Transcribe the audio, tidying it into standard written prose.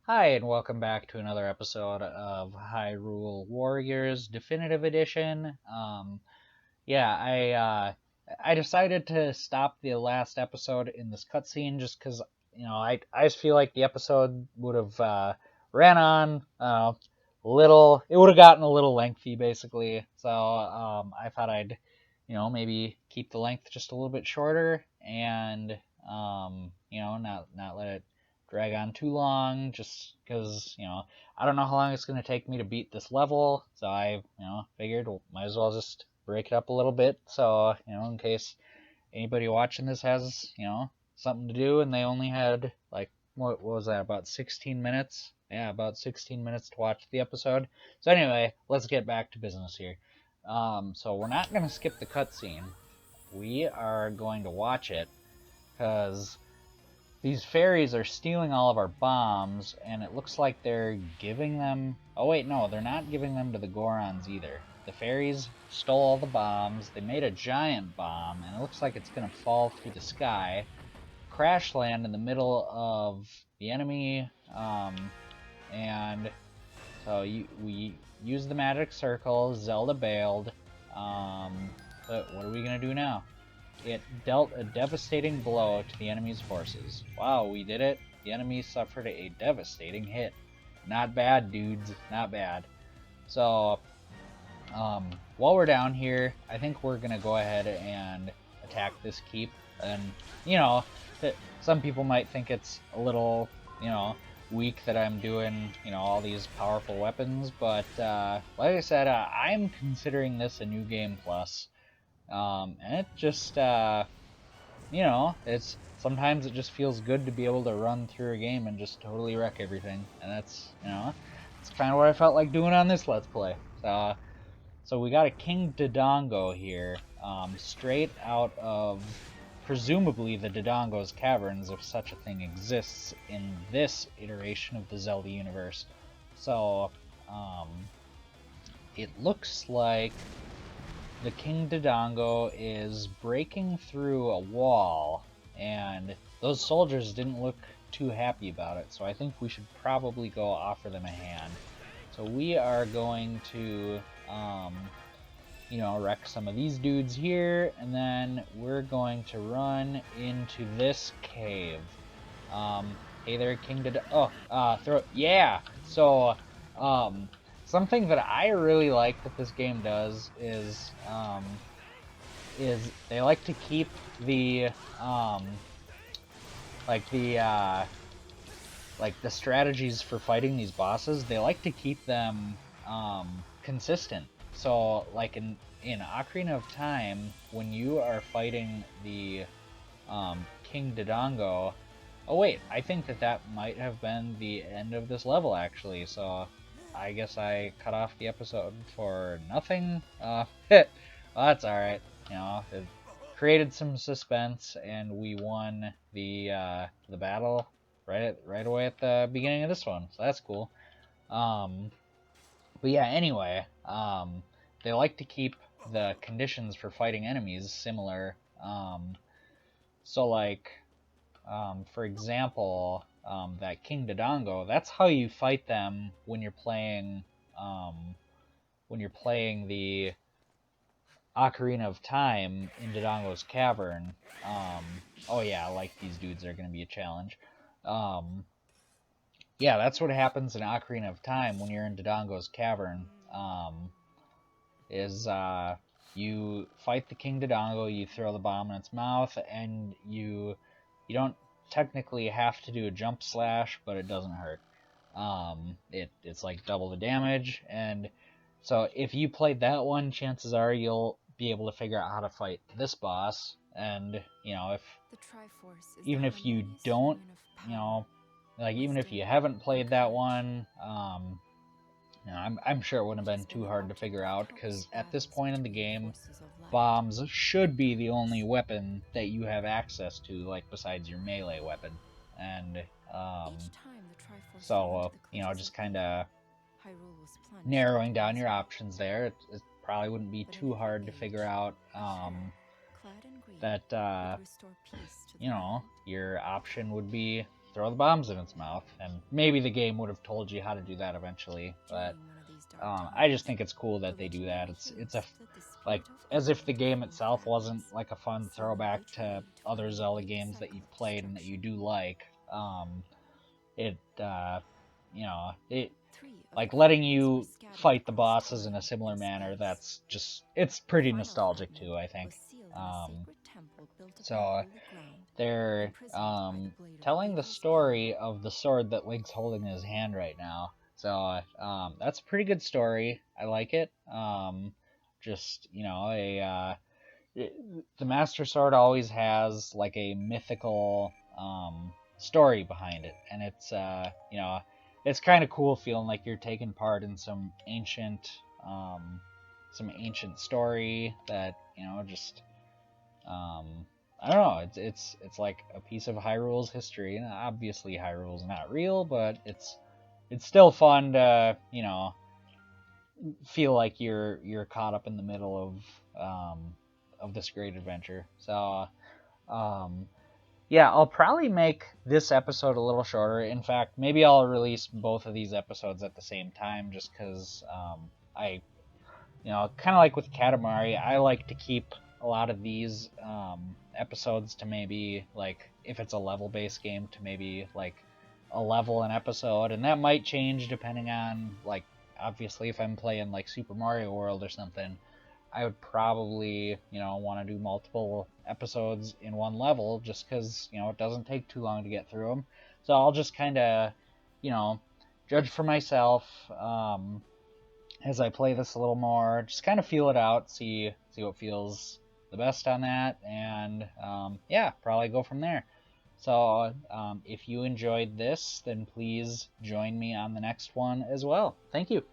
Hi, and welcome back to another episode of Hyrule Warriors Definitive Edition. I decided to stop the last episode in this cutscene just because I just feel like the episode would have ran on it would have gotten a little lengthy basically. So I thought I'd maybe keep the length just a little bit shorter and not let it drag on too long just because I don't know how long it's going to take me to beat this level, so I figured might as well just break it up a little bit, so in case anybody watching this has something to do and they only had like what was that, about 16 minutes? Yeah, about 16 minutes to watch the episode. So anyway, let's get back to business here. So we're not going to skip the cutscene. We are going to watch it because these fairies are stealing all of our bombs, and it looks like they're giving them... Oh wait, no, they're not giving them to the Gorons either. The fairies stole all the bombs, they made a giant bomb, and it looks like it's going to fall through the sky, crash land in the middle of the enemy, and so we use the magic circle, Zelda bailed, but what are we going to do now? It dealt a devastating blow to the enemy's forces. Wow, we did it. The enemy suffered a devastating hit. Not bad, dudes. Not bad. So, while we're down here, I think we're going to go ahead and attack this keep. And, you know, some people might think it's a little, weak that I'm doing, all these powerful weapons. But, like I said, I'm considering this a new game plus. And it just, it's sometimes it just feels good to be able to run through a game and just totally wreck everything, and that's kind of what I felt like doing on this Let's Play. So we got a King Dodongo here, straight out of presumably the Dodongo's caverns, if such a thing exists in this iteration of the Zelda universe. So, it looks like the King Dodongo is breaking through a wall, and those soldiers didn't look too happy about it, so I think we should probably go offer them a hand. So we are going to, wreck some of these dudes here, and then we're going to run into this cave. Hey there, King Dodongo. Yeah! So, something that I really like that this game does is they like to keep the like the like the strategies for fighting these bosses. They like to keep them consistent. So like in Ocarina of Time, when you are fighting the King Dodongo. Oh wait, I think that might have been the end of this level actually. So I guess I cut off the episode for nothing. Well, that's all right. It created some suspense, and we won the battle right away at the beginning of this one. So that's cool. Um, but yeah, anyway, they like to keep the conditions for fighting enemies similar. So like, for example, that King Dodongo, that's how you fight them when you're playing the Ocarina of Time in Dodongo's Cavern. Oh yeah, like these dudes are going to be a challenge. Um, yeah, that's what happens in Ocarina of Time when you're in Dodongo's Cavern. Is you fight the King Dodongo, you throw the bomb in its mouth, and you don't technically have to do a jump slash, but it doesn't hurt. It's like double the damage, and so if you played that one, chances are you'll be able to figure out how to fight this boss. And if even if you don't, you know, like even if you haven't played that one, I'm sure it wouldn't have been too hard to figure out because at this point in the game, bombs should be the only weapon that you have access to, like besides your melee weapon. And so just kind of narrowing down your options there. It probably wouldn't be too hard to figure out that your option would be throw the bombs in its mouth. And maybe the game would have told you how to do that eventually, but I just think it's cool that they do that. It's a like as if the game itself wasn't like a fun throwback to other Zelda games that you've played and that you do like. It you know, it like letting you fight the bosses in a similar manner. That's just it's pretty nostalgic too, I think. So they're telling the story of the sword that Link's holding in his hand right now. So that's a pretty good story. I like it. Just the Master Sword always has like a mythical story behind it, and it's kind of cool feeling like you're taking part in some ancient story that just I don't know. It's like a piece of Hyrule's history, and obviously Hyrule's not real, but it's still fun to feel like you're caught up in the middle of this great adventure. So yeah, I'll probably make this episode a little shorter. In fact, maybe I'll release both of these episodes at the same time, just because I kind of like with Katamari, I like to keep a lot of these episodes to maybe, like, if it's a level-based game, to maybe, like, a level an episode, and that might change depending on, like, obviously if I'm playing, like, Super Mario World or something, I would probably, want to do multiple episodes in one level, just because, it doesn't take too long to get through them. So I'll just kind of, judge for myself, as I play this a little more, just kind of feel it out, see what feels the best on that, and yeah, probably go from there. So if you enjoyed this, then please join me on the next one as well. Thank you.